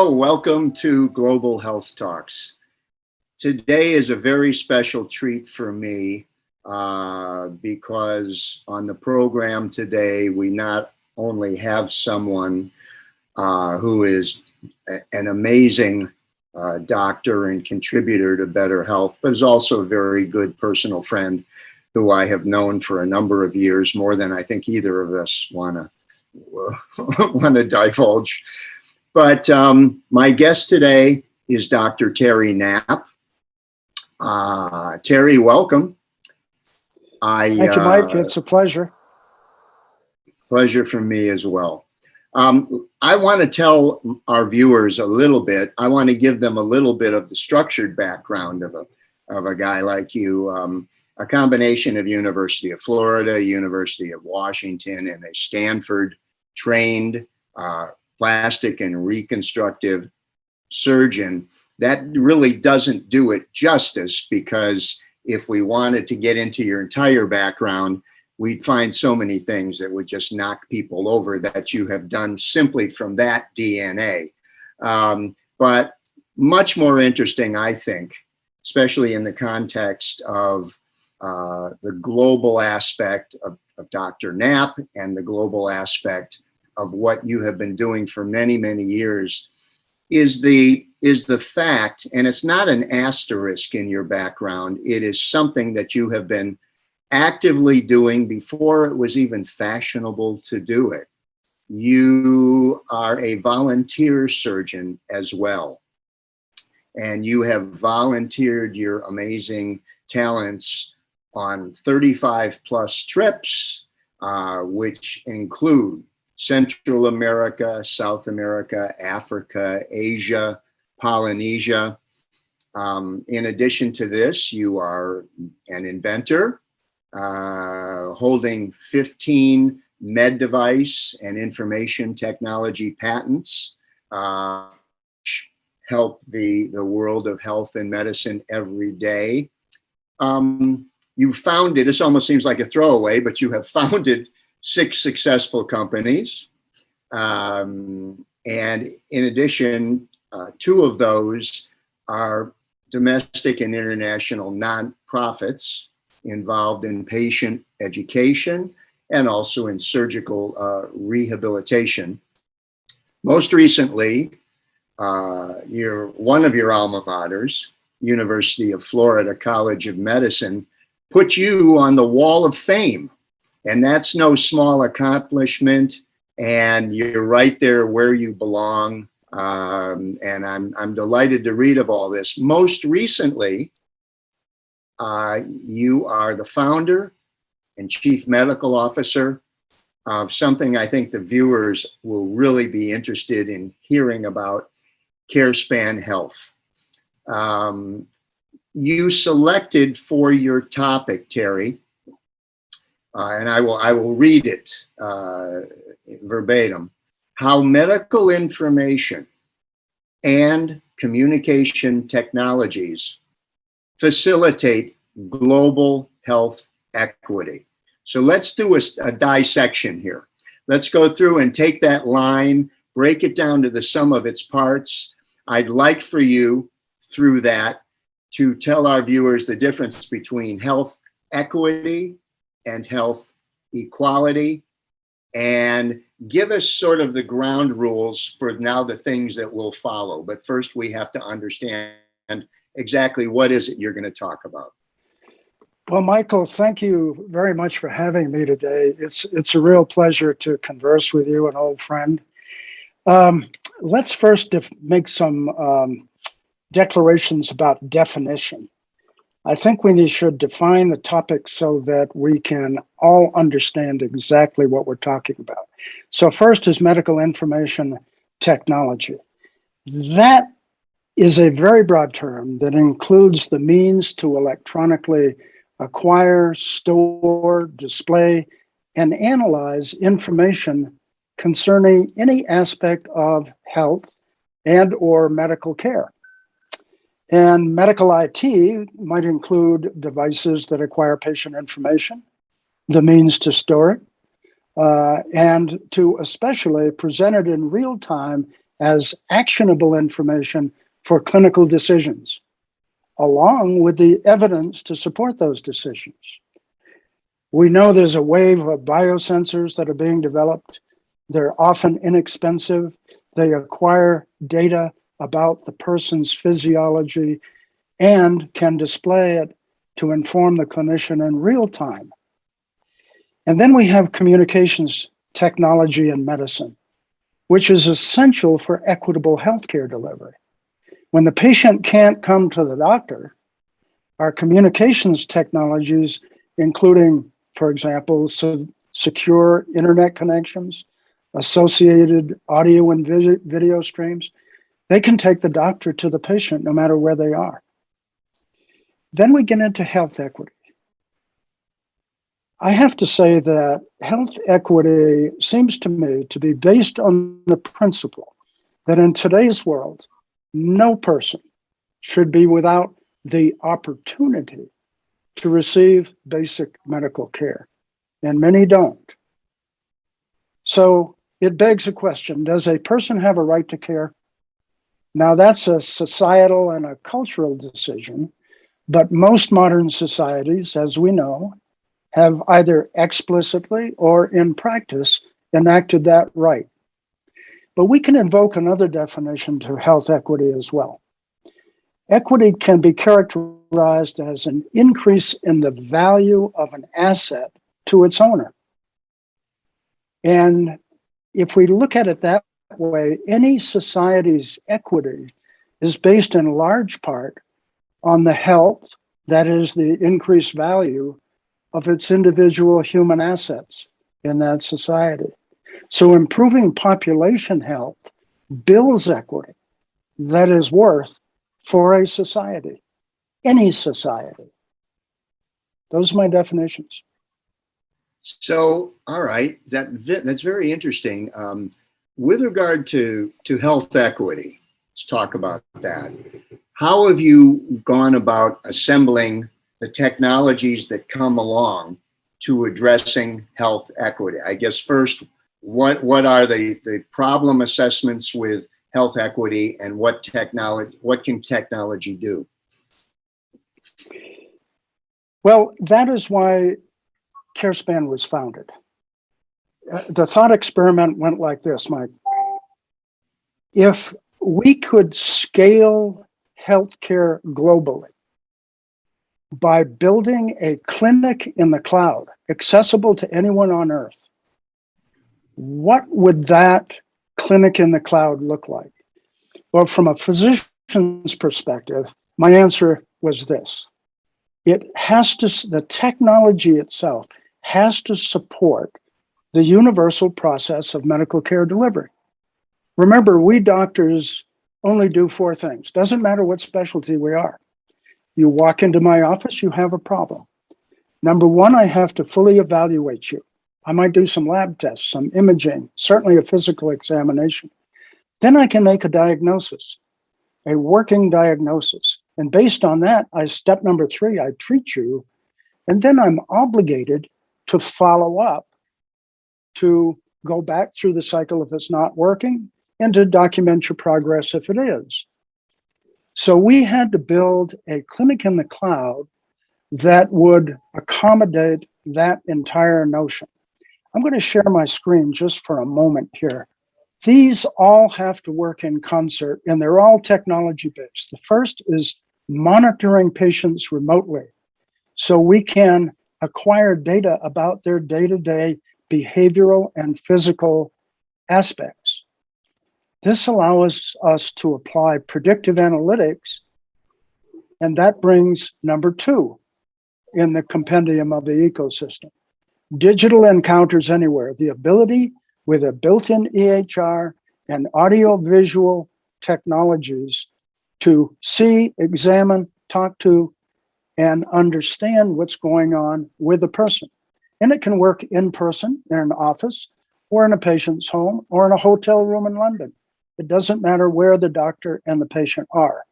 Hello, welcome to Global Health Talks. Today is a very special treat for me because on the program today, we not only have someone who is an amazing doctor and contributor to better health, but is also a very good personal friend who I have known for a number of years, more than I think either of us want to divulge. But my guest today is Dr. Terry Knapp. Terry, welcome. Thank you, Mike. It's a pleasure. Pleasure for me as well. I want to tell our viewers a little bit. I want to give them a little bit of the structured background of a guy like you. A combination of University of Florida, University of Washington, and a Stanford trained plastic and reconstructive surgeon. That really doesn't do it justice, because if we wanted to get into your entire background, we'd find so many things that would just knock people over that you have done simply from that DNA. But much more interesting, I think, especially in the context of the global aspect of Dr. Knapp and the global aspect of what you have been doing for many, many years, is the fact, and it's not an asterisk in your background, it is something that you have been actively doing before it was even fashionable to do it. You are a volunteer surgeon as well, and you have volunteered your amazing talents on 35 plus trips, which include Central America, South America, Africa, Asia, Polynesia. In addition to this, you are an inventor, holding 15 med device and information technology patents, which help the world of health and medicine every day. You founded, this almost seems like a throwaway, but you have founded 6 successful companies. And in addition, 2 of those are domestic and international nonprofits involved in patient education and also in surgical rehabilitation. Most recently, one of your alma maters, University of Florida College of Medicine, put you on the Wall of Fame. And that's no small accomplishment, and you're right there where you belong. And I'm delighted to read of all this. Most recently, you are the founder and chief medical officer of something I think the viewers will really be interested in hearing about, CareSpan Health. You selected for your topic, Terry, and I will read it verbatim, how medical information and communication technologies facilitate global health equity. So let's do a dissection here. Let's go through and take that line, break it down to the sum of its parts. I'd like for you, through that, to tell our viewers the difference between health equity and health equality, and give us sort of the ground rules for now the things that will follow. But first we have to understand exactly what is it you're going to talk about. Well, Michael, thank you very much for having me today. It's a real pleasure to converse with you, an old friend. Let's first make some declarations about definition. I think we should define the topic so that we can all understand exactly what we're talking about. So first is medical information technology. That is a very broad term that includes the means to electronically acquire, store, display, and analyze information concerning any aspect of health and or medical care. And medical IT might include devices that acquire patient information, the means to store it, and to especially present it in real time as actionable information for clinical decisions, along with the evidence to support those decisions. We know there's a wave of biosensors that are being developed. They're often inexpensive. They acquire data about the person's physiology and can display it to inform the clinician in real time. And then we have communications technology in medicine, which is essential for equitable healthcare delivery. When the patient can't come to the doctor, our communications technologies, including, for example, secure internet connections, associated audio and video streams, they can take the doctor to the patient no matter where they are. Then we get into health equity. I have to say that health equity seems to me to be based on the principle that in today's world, no person should be without the opportunity to receive basic medical care, and many don't. So it begs a question, does a person have a right to care? Now that's a societal and a cultural decision, but most modern societies, as we know, have either explicitly or in practice enacted that right. But we can invoke another definition to health equity as well. Equity can be characterized as an increase in the value of an asset to its owner. And if we look at it that way, any society's equity is based in large part on the health, that is the increased value of its individual human assets in that society. So improving population health builds equity that is worth for a society, any society. Those are my definitions. So, all right, that's very interesting. With regard to health equity, let's talk about that. How have you gone about assembling the technologies that come along to addressing health equity? I guess first, what are the problem assessments with health equity, and what can technology do? Well, that is why CareSpan was founded. The thought experiment went like this, Mike. If we could scale healthcare globally by building a clinic in the cloud, accessible to anyone on earth, what would that clinic in the cloud look like? Well, from a physician's perspective, my answer was this. The technology itself has to support the universal process of medical care delivery. Remember, we doctors only do 4 things. Doesn't matter what specialty we are. You walk into my office, you have a problem. Number 1, I have to fully evaluate you. I might do some lab tests, some imaging, certainly a physical examination. Then I can make a diagnosis, a working diagnosis. And based on that, step number 3, I treat you. And then I'm obligated to follow up, to go back through the cycle if it's not working, and to document your progress if it is. So we had to build a clinic in the cloud that would accommodate that entire notion. I'm going to share my screen just for a moment here. These all have to work in concert, and they're all technology-based. The first is monitoring patients remotely, so we can acquire data about their day-to-day behavioral and physical aspects. This allows us to apply predictive analytics, and that brings number 2 in the compendium of the ecosystem. Digital encounters anywhere, the ability with a built-in EHR and audio-visual technologies to see, examine, talk to, and understand what's going on with the person. And it can work in person, in an office, or in a patient's home, or in a hotel room in London. It doesn't matter where the doctor and the patient are.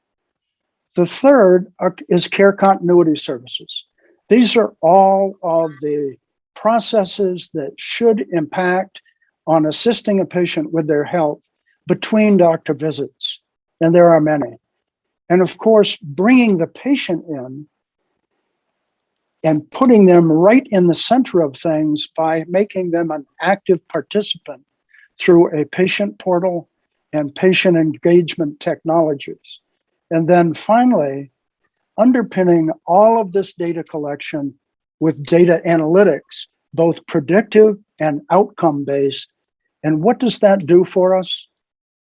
The third is care continuity services. These are all of the processes that should impact on assisting a patient with their health between doctor visits, and there are many. And of course, bringing the patient in and putting them right in the center of things by making them an active participant through a patient portal and patient engagement technologies. And then finally, underpinning all of this data collection with data analytics, both predictive and outcome-based. And what does that do for us?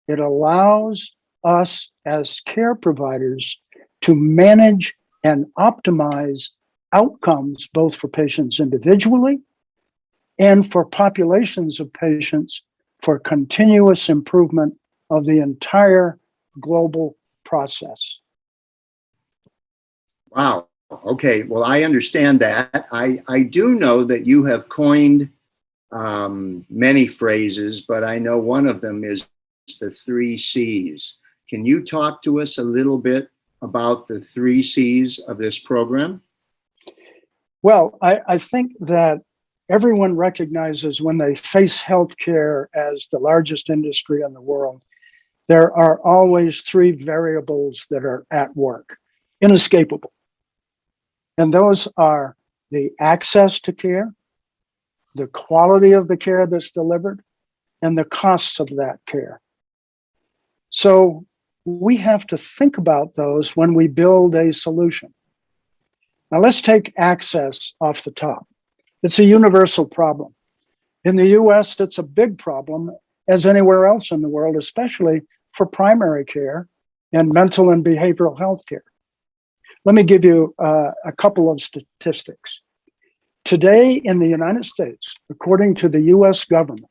It allows us as care providers to manage and optimize outcomes, both for patients individually and for populations of patients, for continuous improvement of the entire global process. Wow. Okay. Well, I understand that. I do know that you have coined many phrases, but I know one of them is the 3 C's. Can you talk to us a little bit about the 3 C's of this program? Well, I think that everyone recognizes when they face healthcare as the largest industry in the world, there are always 3 variables that are at work, inescapable. And those are the access to care, the quality of the care that's delivered, and the costs of that care. So we have to think about those when we build a solution. Now let's take access off the top. It's a universal problem. In the US, it's a big problem, as anywhere else in the world, especially for primary care and mental and behavioral health care. Let me give you a couple of statistics. Today in the United States, according to the US government,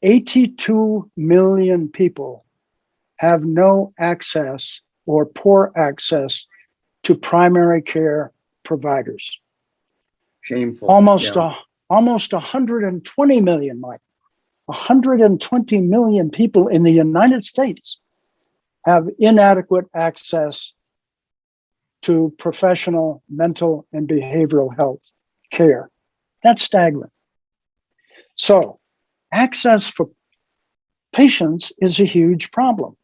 82 million people have no access or poor access to primary care providers. Shameful. Almost 120 million, Mike. 120 million people in the United States have inadequate access to professional mental and behavioral health care. That's staggering. So access for patients is a huge problem.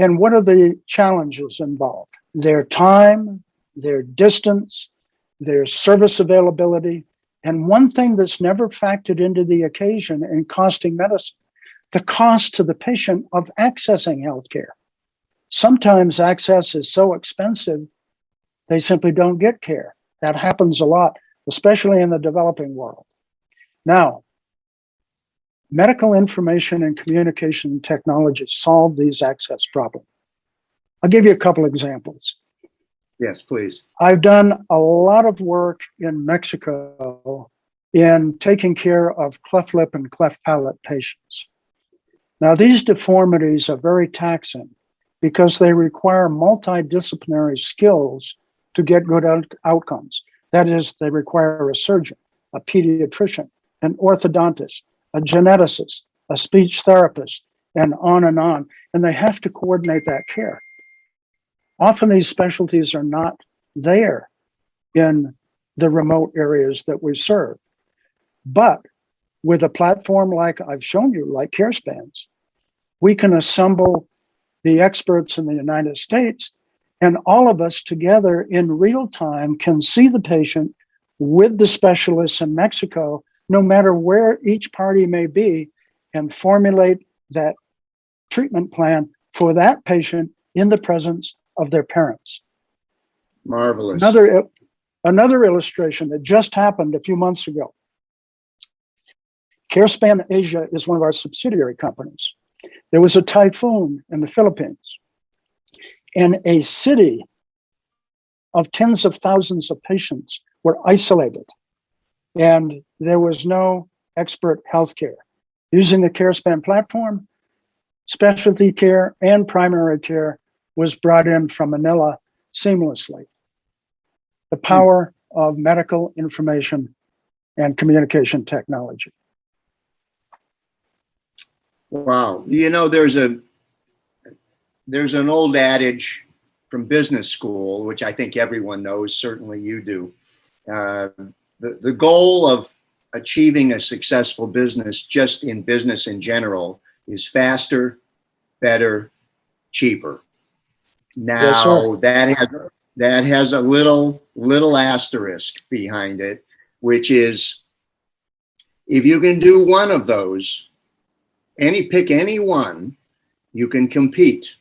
And what are the challenges involved? Their time, their distance, their service availability, and one thing that's never factored into the equation in costing medicine, the cost to the patient of accessing healthcare. Sometimes access is so expensive, they simply don't get care. That happens a lot, especially in the developing world. Now, medical information and communication technologies solve these access problems. I'll give you a couple examples. Yes, please. I've done a lot of work in Mexico in taking care of cleft lip and cleft palate patients. Now, these deformities are very taxing because they require multidisciplinary skills to get good outcomes. That is, they require a surgeon, a pediatrician, an orthodontist, a geneticist, a speech therapist, and on and on. And they have to coordinate that care. Often these specialties are not there in the remote areas that we serve. But with a platform like I've shown you, like CareSpan's, we can assemble the experts in the United States, and all of us together in real time can see the patient with the specialists in Mexico, no matter where each party may be, and formulate that treatment plan for that patient in the presence of their parents. Marvelous. Another illustration that just happened a few months ago. CareSpan Asia is one of our subsidiary companies. There was a typhoon in the Philippines, and a city of tens of thousands of patients were isolated, and there was no expert healthcare. Using the CareSpan platform, specialty care and primary care was brought in from Manila seamlessly. The power of medical information and communication technology. Wow. You know, there's an old adage from business school, which I think everyone knows, certainly you do. The goal of achieving a successful business, just in business in general, is faster, better, cheaper. Yes, sir. Now that has a little asterisk behind it, which is if you can do one of those, pick any one, you can compete.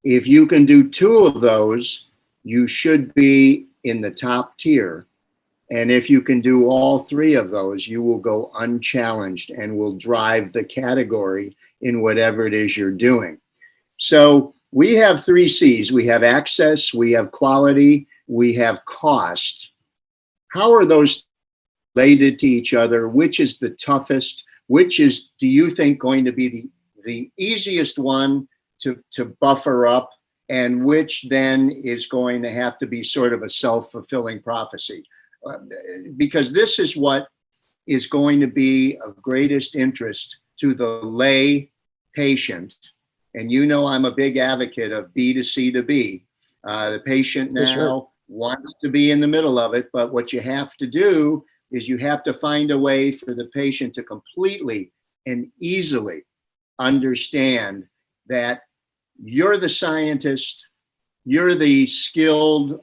If you can do two of those, you should be in the top tier. And if you can do all three of those, you will go unchallenged and will drive the category in whatever it is you're doing. So we have 3 C's. We have access, we have quality, we have cost. How are those related to each other? Which is the toughest? Which is, do you think, going to be the easiest one to buffer up? And which then is going to have to be sort of a self-fulfilling prophecy? Because this is what is going to be of greatest interest to the lay patient. And you know I'm a big advocate of B to C to B. The patient now wants to be in the middle of it, but what you have to do is you have to find a way for the patient to completely and easily understand that you're the scientist, you're the skilled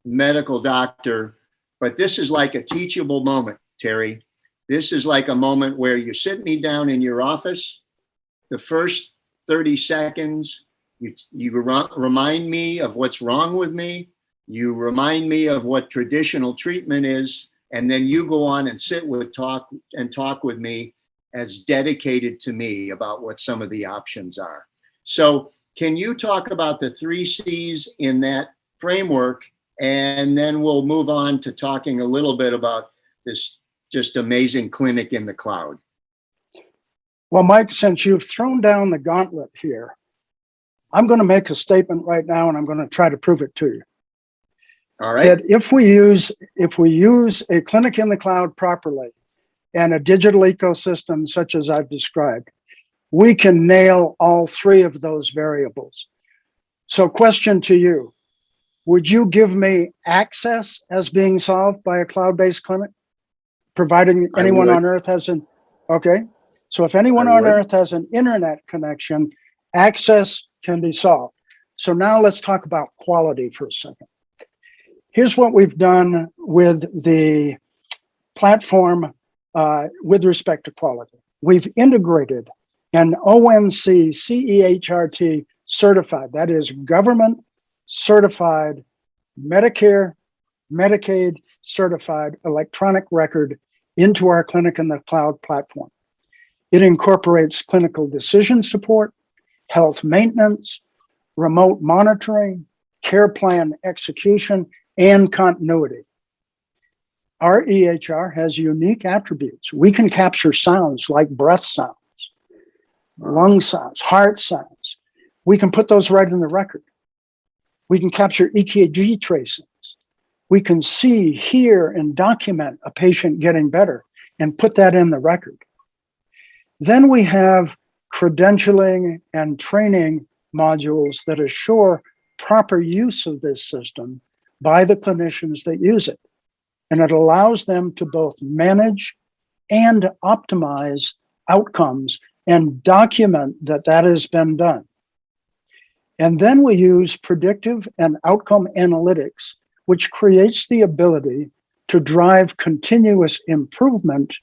medical doctor, but this is like a teachable moment, Terry. This is like a moment where you sit me down in your office. The first 30 seconds, you remind me of what's wrong with me. You remind me of what traditional treatment is. And then you go on and talk with me as dedicated to me about what some of the options are. So can you talk about the 3 C's in that framework? And then we'll move on to talking a little bit about this just amazing clinic in the cloud. Well, Mike, since you've thrown down the gauntlet here, I'm going to make a statement right now, and I'm going to try to prove it to you. All right. That if we use a clinic in the cloud properly and a digital ecosystem such as I've described, we can nail all 3 of those variables. So, question to you. Would you give me access as being solved by a cloud-based clinic, providing anyone on Earth has an, okay? So if anyone on Earth has an internet connection, access can be solved. So now let's talk about quality for a second. Here's what we've done with the platform with respect to quality. We've integrated an ONC CEHRT certified, that is government certified, Medicare, Medicaid certified electronic record into our clinic in the cloud platform. It incorporates clinical decision support, health maintenance, remote monitoring, care plan execution, and continuity. Our EHR has unique attributes. We can capture sounds like breath sounds, lung sounds, heart sounds. We can put those right in the record. We can capture EKG tracings. We can see, hear, and document a patient getting better and put that in the record. Then we have credentialing and training modules that assure proper use of this system by the clinicians that use it. And it allows them to both manage and optimize outcomes and document that that has been done. And then we use predictive and outcome analytics, which creates the ability to drive continuous improvement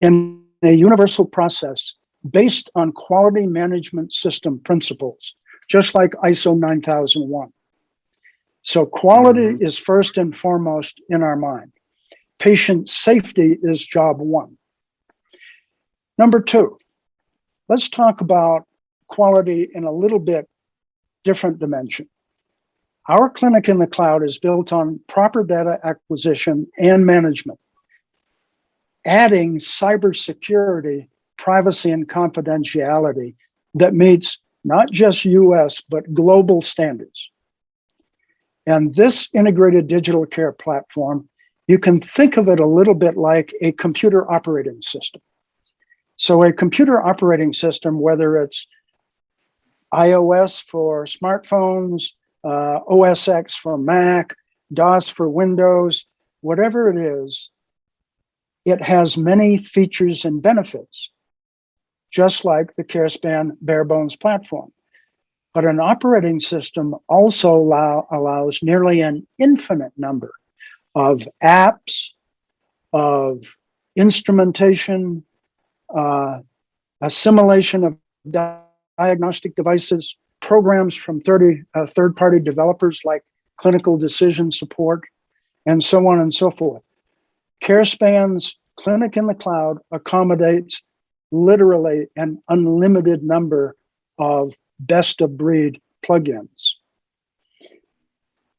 in a universal process based on quality management system principles, just like ISO 9001. So quality is first and foremost in our mind. Patient safety is job 1. Number 2, let's talk about quality in a little bit different dimension. Our clinic in the cloud is built on proper data acquisition and management, adding cybersecurity, privacy, and confidentiality that meets not just US, but global standards. And this integrated digital care platform, you can think of it a little bit like a computer operating system. So a computer operating system, whether it's iOS for smartphones, OS X for Mac, DOS for Windows, whatever it is, it has many features and benefits. just like the CareSpan bare bones platform. But an operating system also allows nearly an infinite number of apps, of instrumentation, assimilation of diagnostic devices, programs from third-party developers like clinical decision support, and so on and so forth. CareSpan's Clinic in the Cloud accommodates literally an unlimited number of best-of-breed plugins.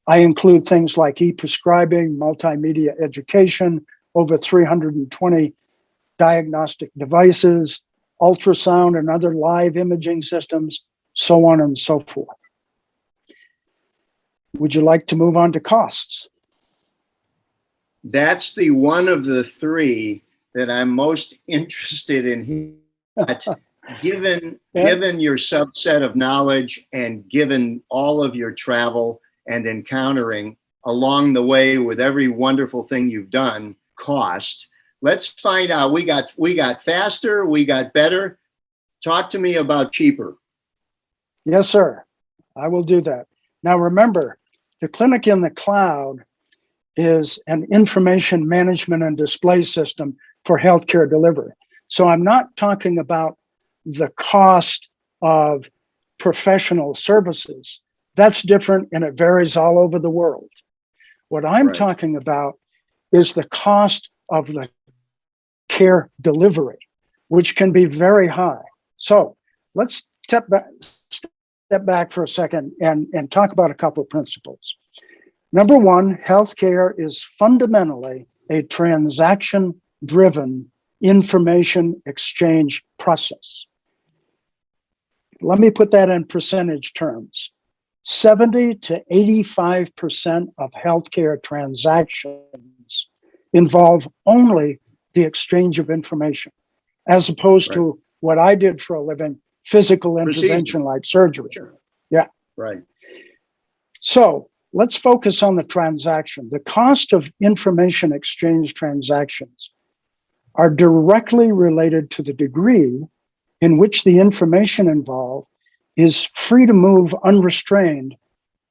I include things like e-prescribing, multimedia education, over 320 diagnostic devices, ultrasound and other live imaging systems, so on and so forth. Would you like to move on to costs? That's the one of the three that I'm most interested in. Given your subset of knowledge and given all of your travel and encountering along the way with every wonderful thing you've done, cost. Let's find out. We got faster, we got better. Talk to me about cheaper. Yes, sir. I will do that. Now remember, the Clinic in the Cloud is an information management and display system for healthcare delivery. So I'm not talking about the cost of professional services. That's different and it varies all over the world. What I'm talking about is the cost of the care delivery, which can be very high. So let's step back for a second and talk about a couple of principles. Number one, healthcare is fundamentally a transaction-driven information exchange process. Let me put that in percentage terms. 70 to 85% of healthcare transactions involve only the exchange of information, as opposed to what I did for a living, physical intervention like surgery. Sure. Yeah. Right. So let's focus on the transaction. The cost of information exchange transactions are directly related to the degree in which the information involved is free to move unrestrained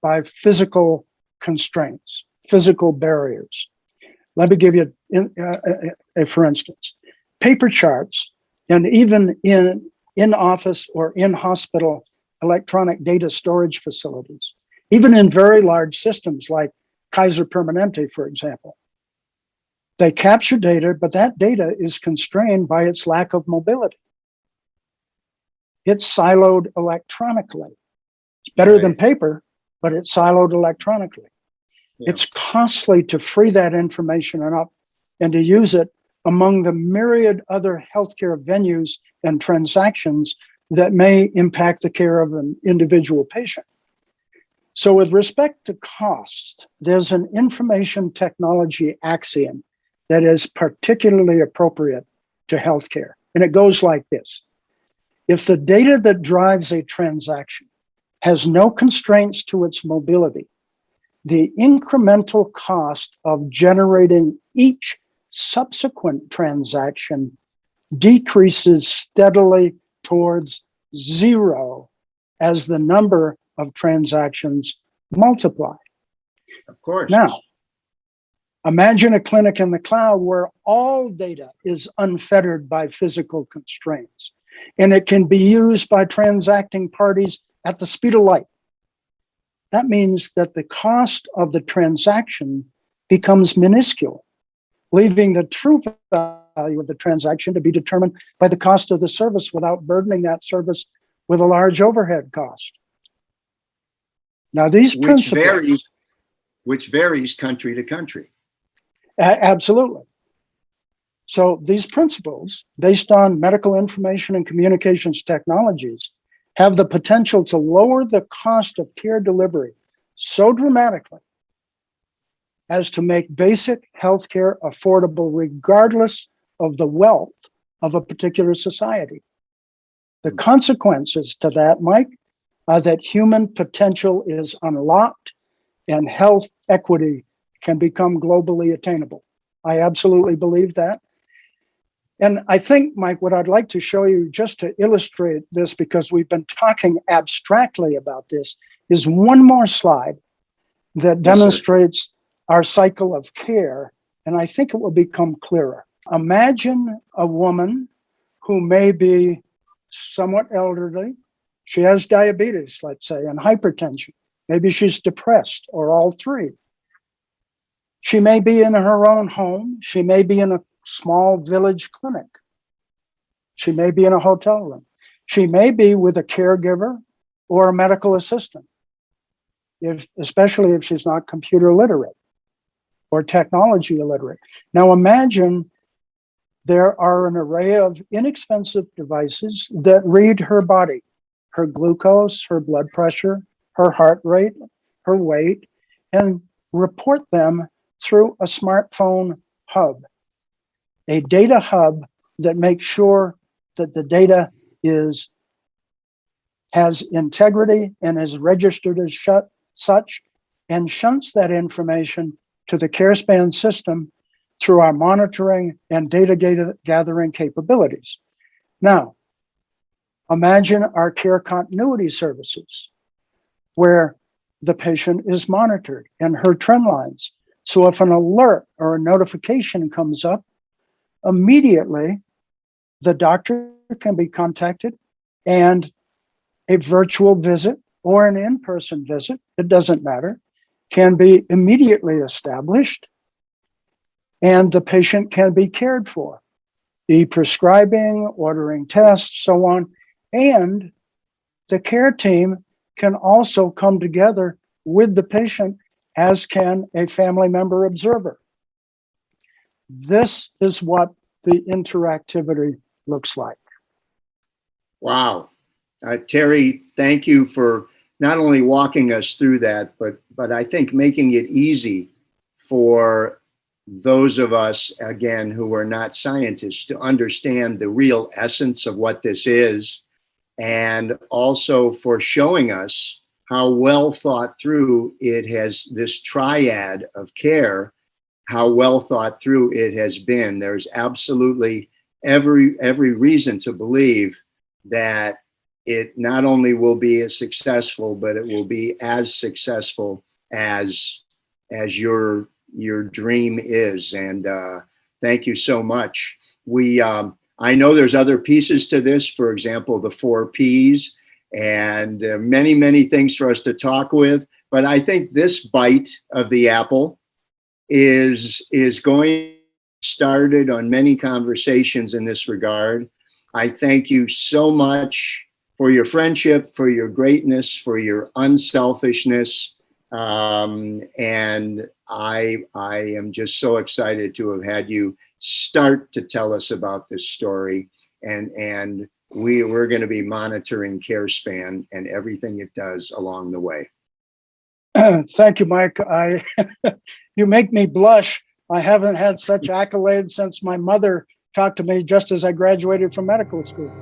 by physical constraints, physical barriers. Let me give you a for instance. Paper charts and even in office or in hospital electronic data storage facilities, even in very large systems like Kaiser Permanente, for example, they capture data, but that data is constrained by its lack of mobility. It's siloed electronically. It's better than paper, but it's siloed electronically. Yeah. It's costly to free that information up and to use it among the myriad other healthcare venues and transactions that may impact the care of an individual patient. So with respect to cost, there's an information technology axiom that is particularly appropriate to healthcare. And it goes like this. If the data that drives a transaction has no constraints to its mobility, the incremental cost of generating each subsequent transaction decreases steadily towards zero as the number of transactions multiply. Of course. Now, imagine a clinic in the cloud where all data is unfettered by physical constraints, and it can be used by transacting parties at the speed of light. That means that the cost of the transaction becomes minuscule, leaving the true value of the transaction to be determined by the cost of the service without burdening that service with a large overhead cost. Now, these principles... Which varies country to country. Absolutely. So these principles, based on medical information and communications technologies, have the potential to lower the cost of care delivery so dramatically as to make basic healthcare affordable regardless of the wealth of a particular society. The consequences to that, Mike, are that human potential is unlocked and health equity can become globally attainable. I absolutely believe that. And I think, Mike, what I'd like to show you just to illustrate this, because we've been talking abstractly about this, is one more slide that Yes, sir. demonstrates our cycle of care. And I think it will become clearer. Imagine a woman who may be somewhat elderly. She has diabetes, let's say, and hypertension. Maybe she's depressed, or all three. She may be in her own home. She may be in a small village clinic. She may be in a hotel room. She may be with a caregiver or a medical assistant, especially if she's not computer literate or technology illiterate. Now imagine there are an array of inexpensive devices that read her body, her glucose, her blood pressure, her heart rate, her weight, and report them through a smartphone hub, a data hub that makes sure that the data has integrity and is registered as such, and shunts that information to the CareSpan system through our monitoring and data gathering capabilities. Now, imagine our care continuity services, where the patient is monitored and her trend lines. So if an alert or a notification comes up, immediately the doctor can be contacted, and a virtual visit or an in-person visit, it doesn't matter, can be immediately established, and the patient can be cared for, e-prescribing, ordering tests, so on. And the care team can also come together with the patient, as can a family member observer. This is what the interactivity looks like. Wow. Terry, thank you for not only walking us through that, but I think making it easy for those of us, again, who are not scientists, to understand the real essence of what this is, and also for showing us how well thought through it has, this triad of care, how well thought through it has been. There's absolutely every reason to believe that it not only will be as successful, but it will be as successful as your dream is. And thank you so much. I know there's other pieces to this, for example, the 4 Ps, and many, many things for us to talk with. But I think this bite of the apple is going started on many conversations in this regard. I thank you so much for your friendship, for your greatness, for your unselfishness. And I am just so excited to have had you start to tell us about this story. And we're going to be monitoring CareSpan and everything it does along the way. Thank you, Mike. You make me blush. I haven't had such accolades since my mother talked to me just as I graduated from medical school.